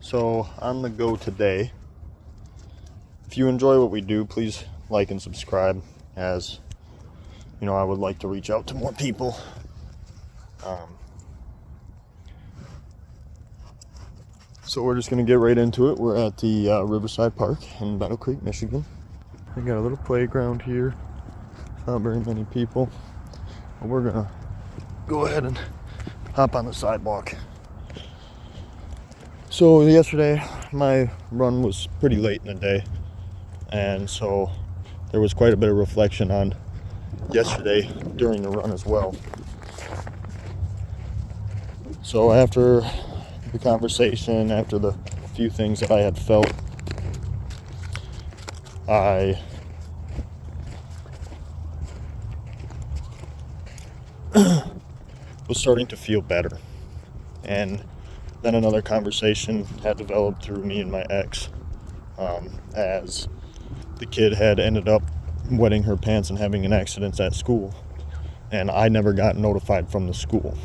So on the go today. If you enjoy what we do, please like and subscribe, as you know I would like to reach out to more people. So we're just going to get right into it. We're at the Riverside Park in Battle Creek, Michigan. We got a little playground here. Not very many people. But we're going to go ahead and hop on the sidewalk. So yesterday my run was pretty late in the day, and so there was quite a bit of reflection on yesterday during the run as well. So after the conversation, after the few things that I had felt, I was starting to feel better. And then another conversation had developed through me and my ex, as the kid had ended up wetting her pants and having an accident at school, and I never got notified from the school.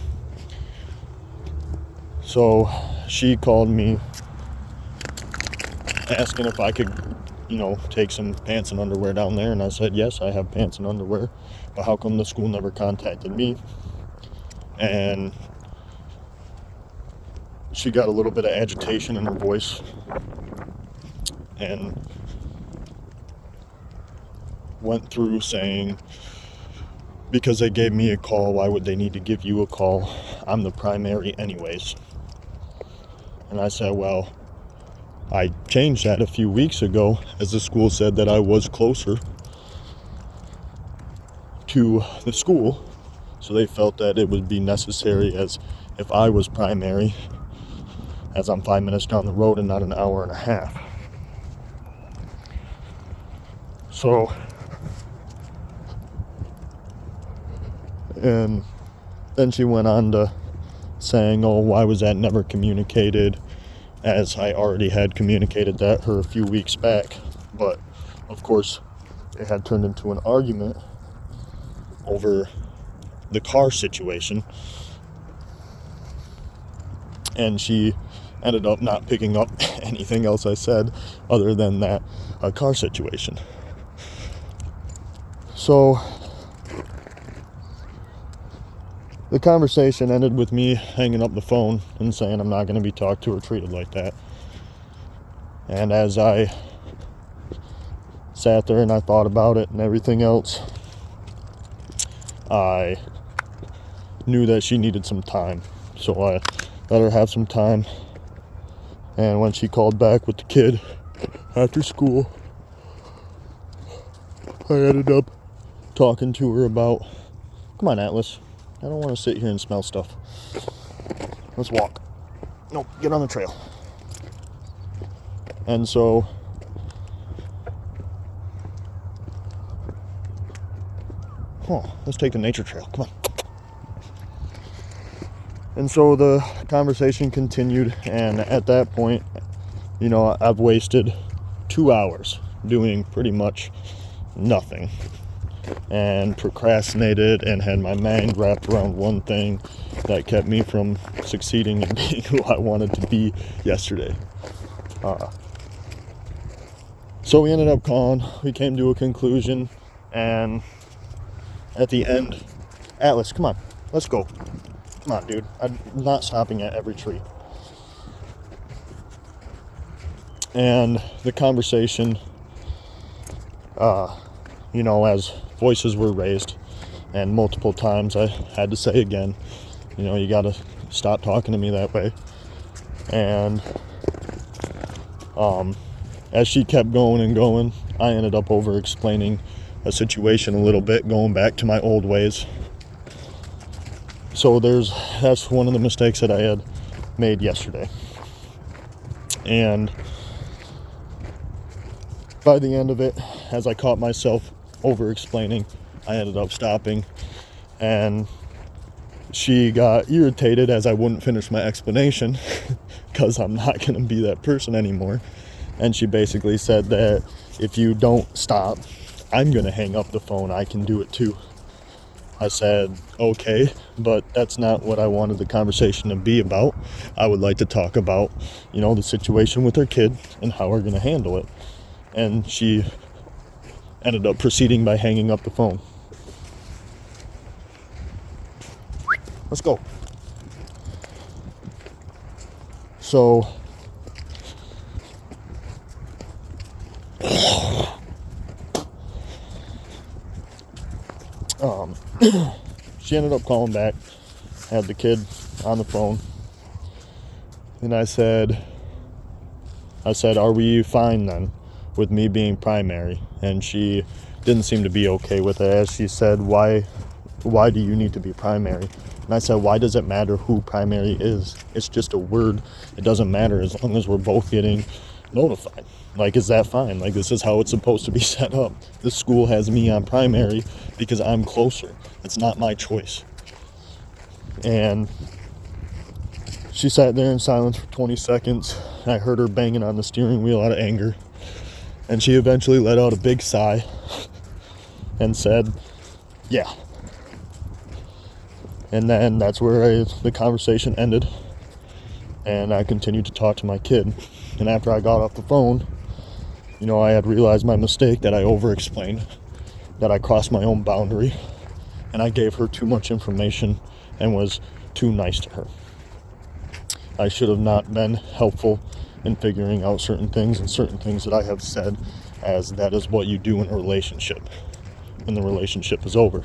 So she called me asking if I could, take some pants and underwear down there, and I said yes, I have pants and underwear, but how come the school never contacted me? And she got a little bit of agitation in her voice and went through saying, because they gave me a call, why would they need to give you a call? I'm the primary anyways. And I said, well, I changed that a few weeks ago, as the school said that I was closer to the school, so they felt that it would be necessary as if I was primary, as I'm 5 minutes down the road and not an hour and a half. So, and then she went on to saying, oh, why was that never communicated, as I already had communicated that her a few weeks back. But of course it had turned into an argument over the car situation, and she ended up not picking up anything else I said other than that car situation. So the conversation ended with me hanging up the phone and saying I'm not going to be talked to or treated like that. And as I sat there and I thought about it and everything else, I knew that she needed some time. So I let her have some time. And when she called back with the kid after school, I ended up talking to her about, come on, Atlas, I don't want to sit here and smell stuff. Let's walk. Nope, get on the trail. And so let's take the nature trail. Come on. And so the conversation continued, and at that point, I've wasted 2 hours doing pretty much nothing, and procrastinated and had my mind wrapped around one thing that kept me from succeeding in being who I wanted to be yesterday. So we ended up calling, we came to a conclusion, and at the end, Atlas, come on, let's go. Come on, dude. I'm not stopping at every tree. And the conversation, as voices were raised, and multiple times I had to say again, you gotta stop talking to me that way. And as she kept going and going, I ended up over explaining a situation a little bit, going back to my old ways. So that's one of the mistakes that I had made yesterday. And by the end of it, as I caught myself over explaining, I ended up stopping, and she got irritated as I wouldn't finish my explanation because I'm not going to be that person anymore. And she basically said that if you don't stop, I'm going to hang up the phone. I can do it too. I said, okay, but that's not what I wanted the conversation to be about. I would like to talk about, the situation with her kid and how we're going to handle it. And she ended up proceeding by hanging up the phone. Let's go. So, she ended up calling back, had the kid on the phone, and I said, are we fine then with me being primary? And she didn't seem to be okay with it, as she said, why do you need to be primary? And I said, why does it matter who primary is? It's just a word. It doesn't matter as long as we're both getting notified. Like, is that fine? Like, this is how it's supposed to be set up. This school has me on primary because I'm closer. It's not my choice. And she sat there in silence for 20 seconds. I heard her banging on the steering wheel out of anger. And she eventually let out a big sigh and said, yeah. And then that's where the conversation ended. And I continued to talk to my kid. And after I got off the phone, I had realized my mistake, that I over-explained, that I crossed my own boundary, and I gave her too much information and was too nice to her. I should have not been helpful in figuring out certain things, and certain things that I have said, as that is what you do in a relationship when the relationship is over.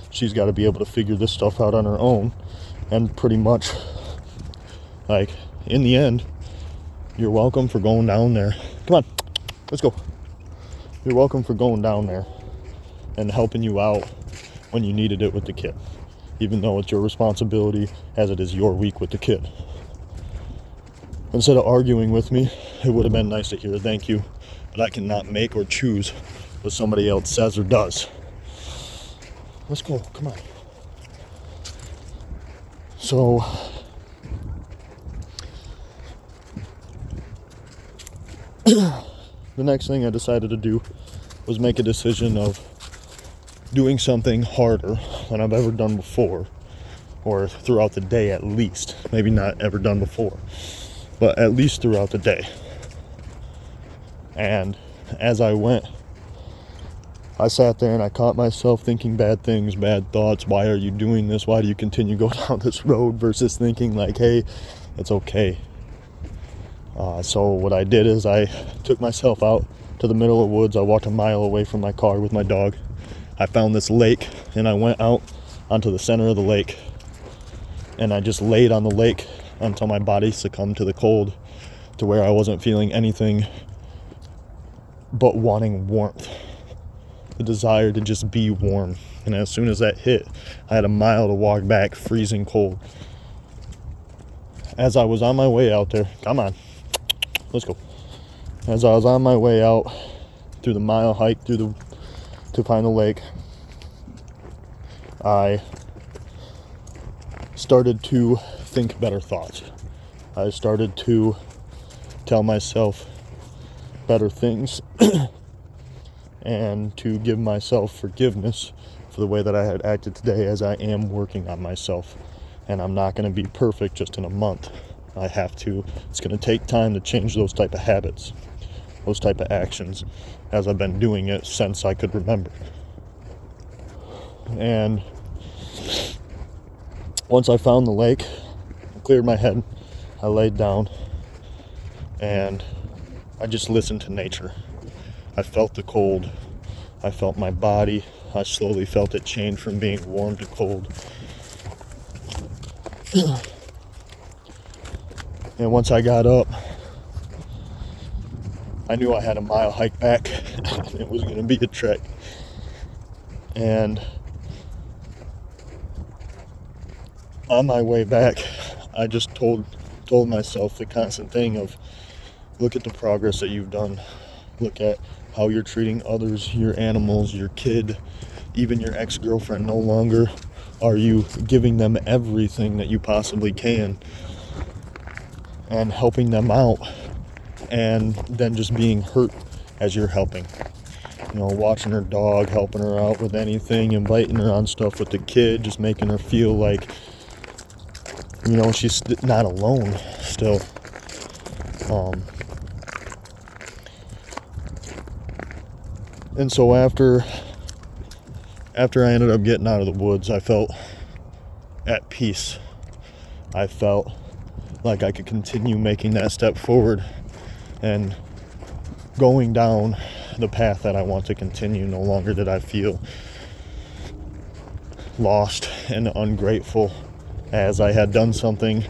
She's got to be able to figure this stuff out on her own, and pretty much, like, in the end, you're welcome for going down there. Come on, let's go. You're welcome for going down there and helping you out when you needed it with the kid, even though it's your responsibility, as it is your week with the kid. Instead of arguing with me, it would have been nice to hear a thank you, but I cannot make or choose what somebody else says or does. Let's go, come on. So, the next thing I decided to do was make a decision of doing something harder than I've ever done before, or throughout the day at least. Maybe not ever done before, but at least throughout the day. And as I went, I sat there and I caught myself thinking bad things, bad thoughts. Why are you doing this? Why do you continue to go down this road? Versus thinking like, hey, it's okay. So what I did is I took myself out to the middle of the woods. I walked a mile away from my car with my dog. I found this lake and I went out onto the center of the lake. And I just laid on the lake until my body succumbed to the cold, to where I wasn't feeling anything but wanting warmth. The desire to just be warm. And as soon as that hit, I had a mile to walk back, freezing cold. As I was on my way out there, come on, let's go. As I was on my way out through the mile hike to find the lake, I started to think better thoughts. I started to tell myself better things and to give myself forgiveness for the way that I had acted today, as I am working on myself. And I'm not going to be perfect just in a month. It's going to take time to change those type of habits, those type of actions, as I've been doing it since I could remember. And once I found the lake, I cleared my head, I laid down, and I just listened to nature. I felt the cold. I felt my body. I slowly felt it change from being warm to cold. And once I got up, I knew I had a mile hike back. It was going to be a trek. And on my way back, I just told myself the constant thing of, look at the progress that you've done. Look at how you're treating others, your animals, your kid, even your ex-girlfriend. No longer are you giving them everything that you possibly can and helping them out, and then just being hurt as you're helping. watching her dog, helping her out with anything, inviting her on stuff with the kid, just making her feel like, she's not alone still. And so after I ended up getting out of the woods, I felt at peace. I felt like I could continue making that step forward and going down the path that I want to continue. No longer did I feel lost and ungrateful, as I had done something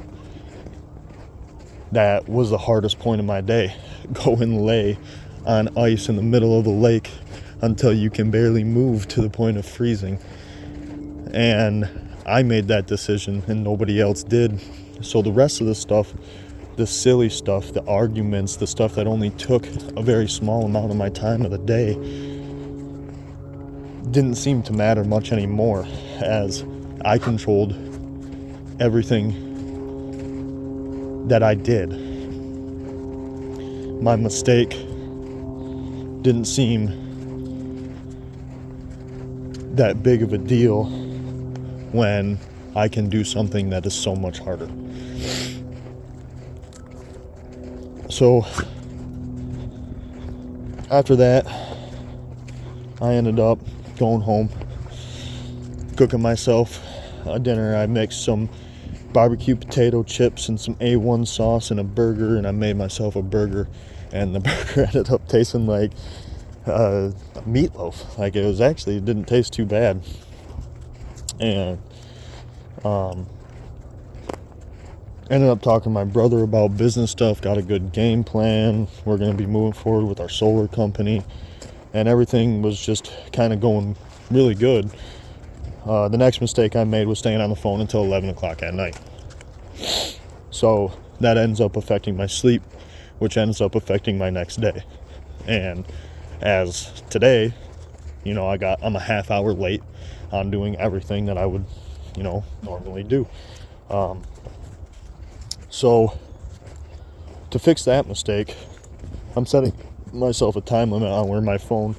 that was the hardest point of my day. Go and lay on ice in the middle of the lake until you can barely move, to the point of freezing. And I made that decision and nobody else did. So the rest of the stuff, the silly stuff, the arguments, the stuff that only took a very small amount of my time of the day, didn't seem to matter much anymore, as I controlled everything that I did. My mistake didn't seem that big of a deal when I can do something that is so much harder. So after that, I ended up going home, cooking myself a dinner. I mixed some barbecue potato chips and some A1 sauce and a burger, and I made myself a burger, and the burger ended up tasting like meatloaf. Like, it didn't taste too bad. And ended up talking to my brother about business stuff, got a good game plan. We're going to be moving forward with our solar company, and everything was just kind of going really good. The next mistake I made was staying on the phone until 11 o'clock at night. So that ends up affecting my sleep, which ends up affecting my next day. And as today, I'm a half hour late on doing everything that I would, normally do. So to fix that mistake, I'm setting myself a time limit on where my phone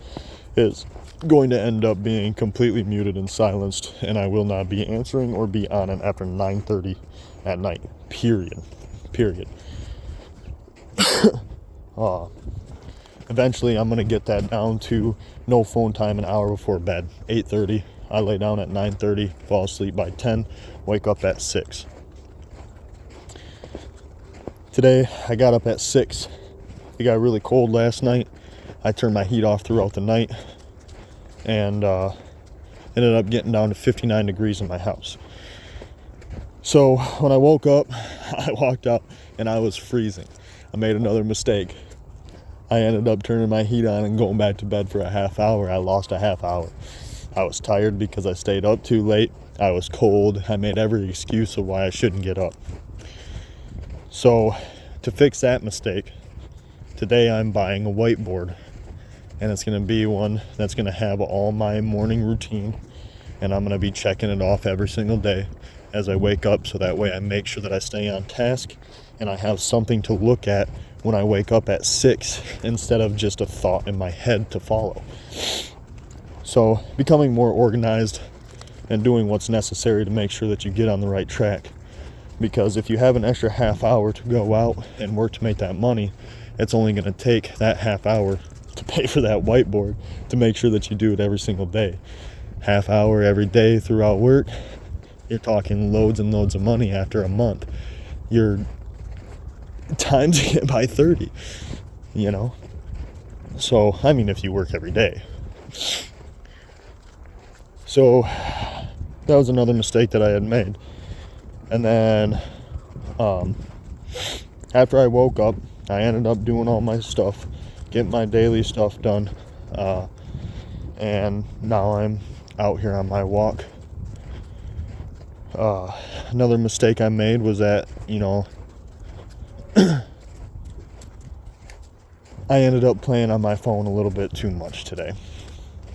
is going to end up being completely muted and silenced, and I will not be answering or be on it after 9:30 at night. Period. Eventually, I'm going to get that down to no phone time an hour before bed. 8:30. I lay down at 9:30, fall asleep by 10, wake up at 6. Today, I got up at 6. It got really cold last night. I turned my heat off throughout the night, and ended up getting down to 59 degrees in my house. So when I woke up, I walked out and I was freezing. I made another mistake. I ended up turning my heat on and going back to bed for a half hour. I lost a half hour. I was tired because I stayed up too late. I was cold. I made every excuse of why I shouldn't get up. So to fix that mistake, today I'm buying a whiteboard, and it's going to be one that's going to have all my morning routine, and I'm going to be checking it off every single day as I wake up, so that way I make sure that I stay on task and I have something to look at when I wake up at 6 instead of just a thought in my head to follow. So becoming more organized and doing what's necessary to make sure that you get on the right track, because if you have an extra half hour to go out and work to make that money, it's only going to take that half hour to pay for that whiteboard to make sure that you do it every single day. Half hour every day throughout work, you're talking loads and loads of money after a month. You're times it by 30, So, if you work every day. So, that was another mistake that I had made. And then, after I woke up, I ended up doing all my stuff, getting my daily stuff done, and now I'm out here on my walk. Another mistake I made was that, I ended up playing on my phone a little bit too much today.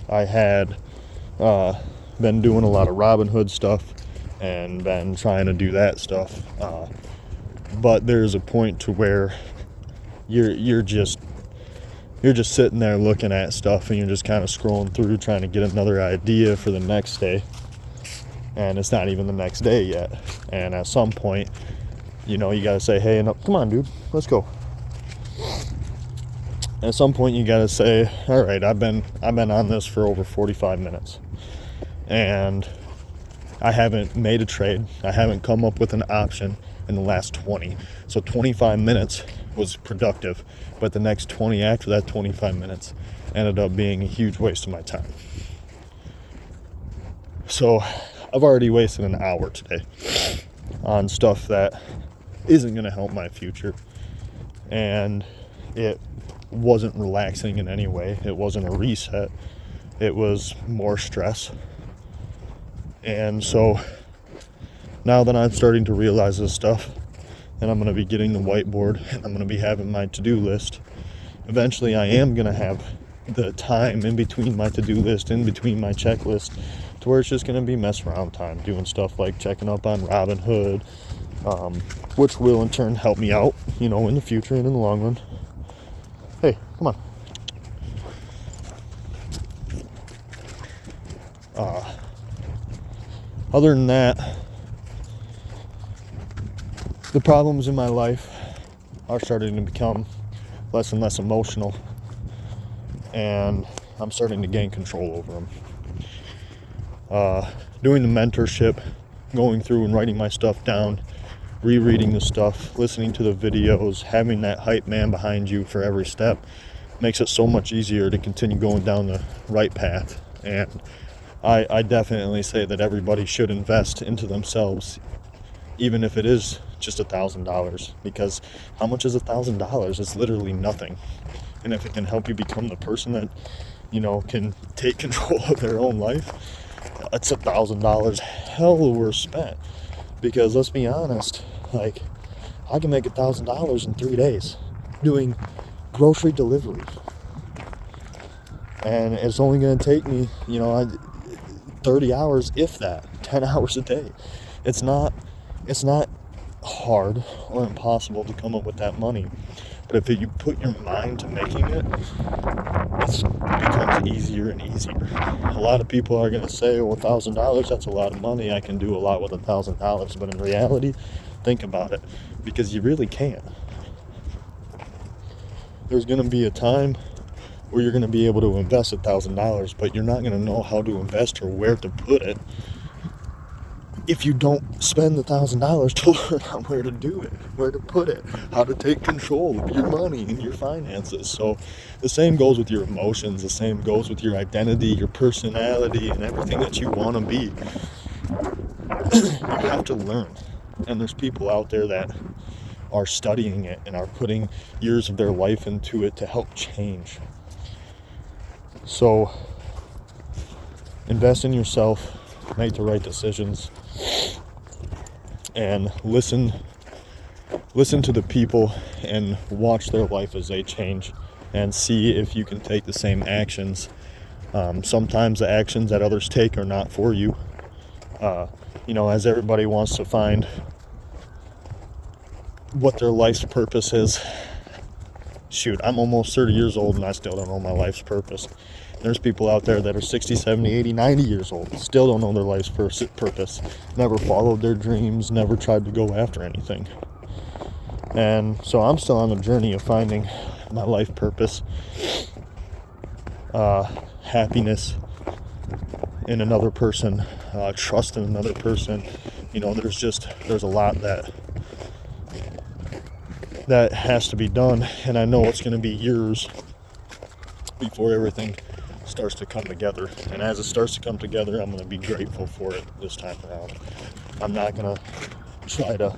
I had been doing a lot of Robinhood stuff and been trying to do that stuff, but there's a point to where you're just you're just sitting there looking at stuff, and you're just kind of scrolling through trying to get another idea for the next day, and it's not even the next day yet. And at some point, you gotta say, hey, no, come on, dude, let's go. At some point you gotta say, all right, I've been on this for over 45 minutes, and I haven't made a trade. I haven't come up with an option in the last 20. So 25 minutes was productive, but the next 20 after that 25 minutes ended up being a huge waste of my time. So I've already wasted an hour today on stuff that isn't going to help my future, and it wasn't relaxing in any way. It wasn't a reset. It was more stress. And so now that I'm starting to realize this stuff, and I'm going to be getting the whiteboard, and I'm going to be having my to-do list, eventually I am going to have the time in between my to-do list, in between my checklist, to where it's just going to be mess around time, doing stuff like checking up on Robinhood, which will in turn help me out, in the future and in the long run. Hey, come on. Other than that, the problems in my life are starting to become less and less emotional, and I'm starting to gain control over them. Doing the mentorship, going through and writing my stuff down, rereading the stuff, listening to the videos, having that hype man behind you for every step makes it so much easier to continue going down the right path. And I definitely say that everybody should invest into themselves, even if it is just $1,000, because how much is $1,000? It's literally nothing. And if it can help you become the person that, can take control of their own life, it's $1,000 hell worth spent. Because let's be honest, I can make $1,000 in 3 days doing grocery delivery. And it's only going to take me, 30 hours, if that, 10 hours a day. It's not hard or impossible to come up with that money. But if you put your mind to making it, it becomes easier and easier. A lot of people are going to say, well, $1,000, that's a lot of money. I can do a lot with $1,000. But in reality, think about it, because you really can't. There's going to be a time where you're going to be able to invest $1,000, but you're not going to know how to invest or where to put it if you don't spend the $1,000 to learn on where to do it, where to put it, how to take control of your money and your finances. So the same goes with your emotions, the same goes with your identity, your personality, and everything that you want to be. You have to learn. And there's people out there that are studying it and are putting years of their life into it to help change. So invest in yourself, make the right decisions, and listen to the people and watch their life as they change, and see if you can take the same actions. Sometimes the actions that others take are not for you. As everybody wants to find what their life's purpose is. Shoot, I'm almost 30 years old and I still don't know my life's purpose. There's people out there that are 60, 70, 80, 90 years old, still don't know their life's purpose, never followed their dreams, never tried to go after anything. And so I'm still on the journey of finding my life purpose, happiness in another person, trust in another person. There's a lot that has to be done, and I know it's going to be years before everything starts to come together. And as it starts to come together, I'm going to be grateful for it this time around. I'm not going to try to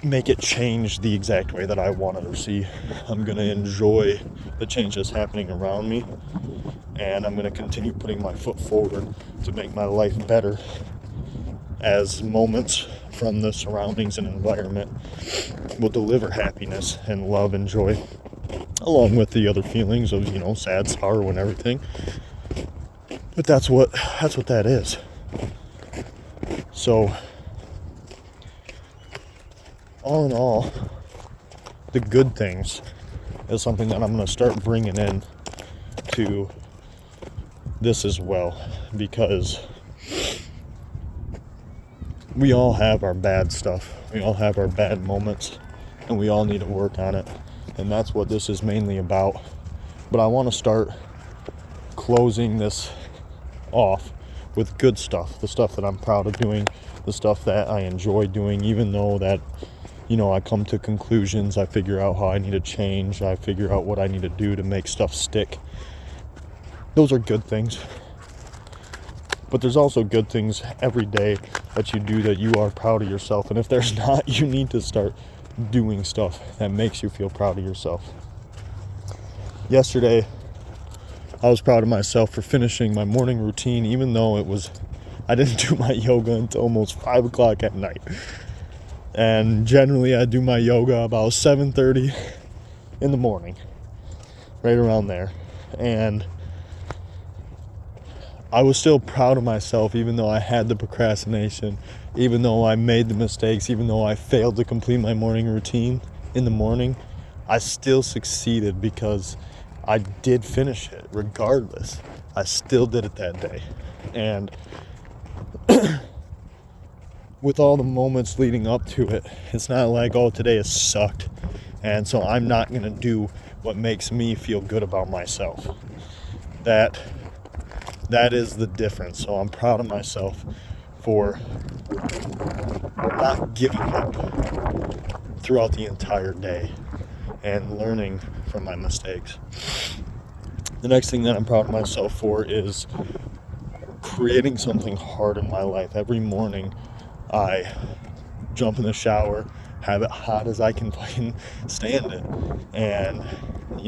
make it change the exact way that I want it to see. I'm going to enjoy the change that's happening around me, and I'm going to continue putting my foot forward to make my life better as moments from the surroundings and environment will deliver happiness and love and joy, along with the other feelings of, sad sorrow and everything. But that's what that is. So all in all, the good things is something that I'm going to start bringing in to this as well, because we all have our bad stuff. We all have our bad moments, and we all need to work on it. And that's what this is mainly about. But I want to start closing this off with good stuff, the stuff that I'm proud of doing, the stuff that I enjoy doing, even though that, I come to conclusions, I figure out how I need to change, I figure out what I need to do to make stuff stick. Those are good things. But there's also good things every day that you do that you are proud of yourself. And if there's not, you need to start doing stuff that makes you feel proud of yourself. Yesterday, I was proud of myself for finishing my morning routine, even though I didn't do my yoga until almost 5 o'clock at night. And generally I do my yoga about 7:30 in the morning, right around there. And I was still proud of myself, even though I had the procrastination, even though I made the mistakes, even though I failed to complete my morning routine in the morning. I still succeeded because I did finish it regardless. I still did it that day. And with all the moments leading up to it, it's not like, oh, today has sucked, and so I'm not going to do what makes me feel good about myself. That is the difference. So I'm proud of myself for not giving up throughout the entire day and learning from my mistakes. The next thing that I'm proud of myself for is creating something hard in my life. Every morning I jump in the shower, have it hot as I can fucking stand it, and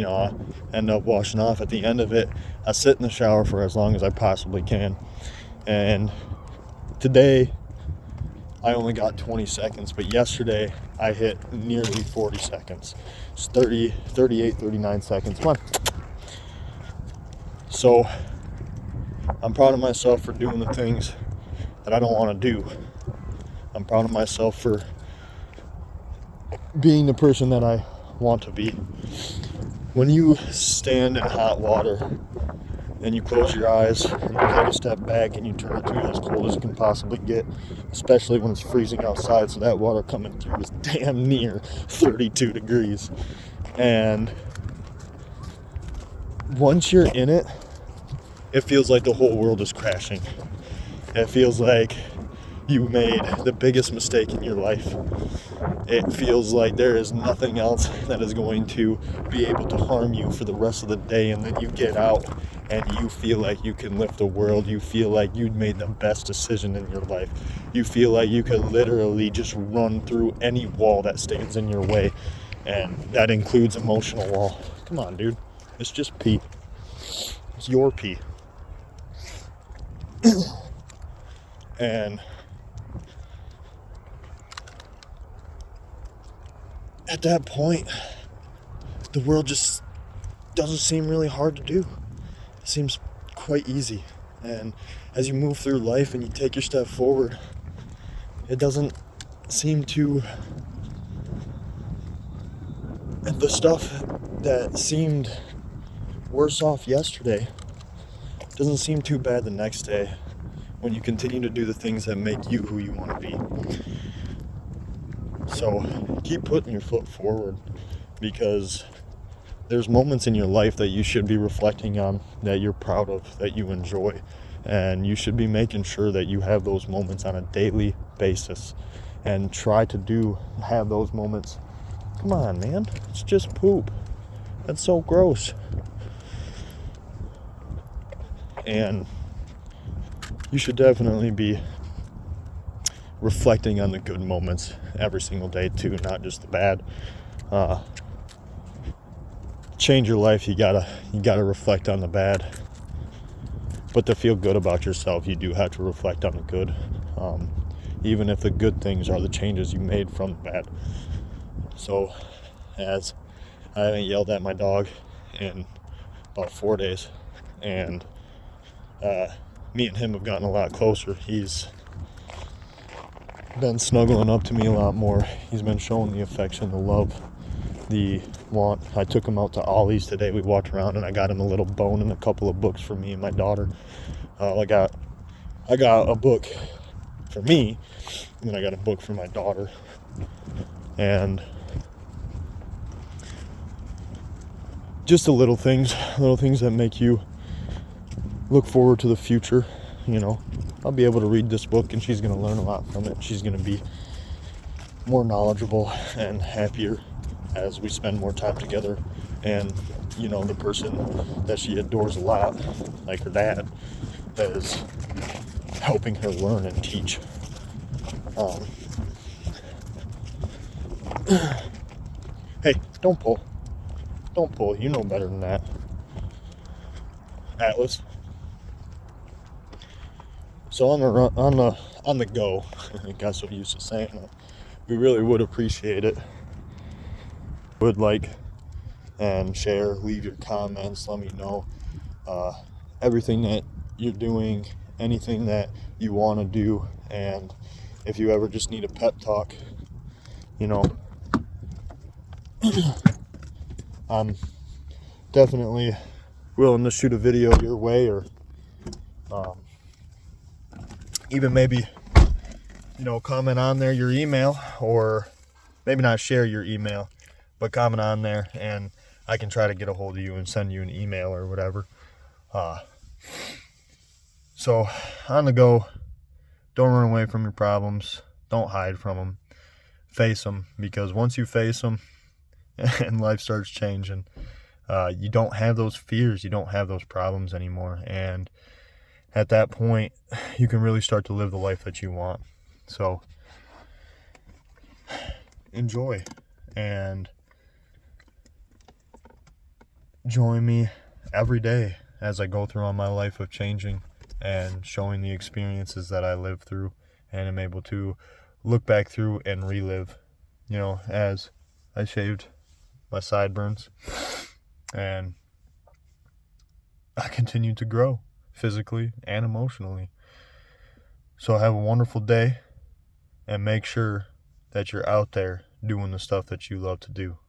I end up washing off. At the end of it, I sit in the shower for as long as I possibly can. And today I only got 20 seconds, but yesterday I hit nearly 40 seconds. It's 38, 39 seconds. Come on. So I'm proud of myself for doing the things that I don't want to do. I'm proud of myself for being the person that I want to be. When you stand in hot water and you close your eyes and you take a step back and you turn it through as cold as it can possibly get, especially when it's freezing outside, so that water coming through is damn near 32 degrees. And once you're in it, it feels like the whole world is crashing. It feels like you made the biggest mistake in your life. It feels like there is nothing else that is going to be able to harm you for the rest of the day, and then you get out and you feel like you can lift the world. You feel like you made the best decision in your life. You feel like you could literally just run through any wall that stands in your way, and that includes emotional wall. Come on, dude. It's just pee. It's your pee. And at that point, the world just doesn't seem really hard to do. It seems quite easy. And as you move through life and you take your step forward, it doesn't seem to... The stuff that seemed worse off yesterday doesn't seem too bad the next day when you continue to do the things that make you who you want to be. So keep putting your foot forward, because there's moments in your life that you should be reflecting on, that you're proud of, that you enjoy, and you should be making sure that you have those moments on a daily basis and try to have those moments. Come on, man, it's just poop. That's so gross. And you should definitely be reflecting on the good moments every single day too, not just the bad. Change your life, you gotta reflect on the bad. But to feel good about yourself, you do have to reflect on the good. Even if the good things are the changes you made from the bad. So, as I haven't yelled at my dog in about 4 days, and me and him have gotten a lot closer. He's been snuggling up to me a lot more. He's been showing the affection, the love I took him out to Ollie's today. We walked around and I got him a little bone and a couple of books for me and my daughter. I got a book for me, and then I got a book for my daughter. And just the little things that make you look forward to the future. I'll be able to read this book and she's going to learn a lot from it. She's going to be more knowledgeable and happier as we spend more time together. And the person that she adores a lot, like her dad, is helping her learn and teach. Hey, don't pull, you know better than that, Atlas. So on the go, I got so used to saying that, we really would appreciate it. Would like and share, leave your comments, let me know everything that you're doing, anything that you want to do, and if you ever just need a pep talk, I'm definitely willing to shoot a video your way, or even maybe comment on there your email, or maybe not share your email, but comment on there and I can try to get a hold of you and send you an email or whatever. So on the go, don't run away from your problems, don't hide from them, face them, because once you face them and life starts changing, you don't have those fears, you don't have those problems anymore, and at that point you can really start to live the life that you want. So enjoy and join me every day as I go through on my life of changing and showing the experiences that I lived through, and I'm able to look back through and relive, as I shaved my sideburns and I continue to grow physically and emotionally. So have a wonderful day, and make sure that you're out there doing the stuff that you love to do.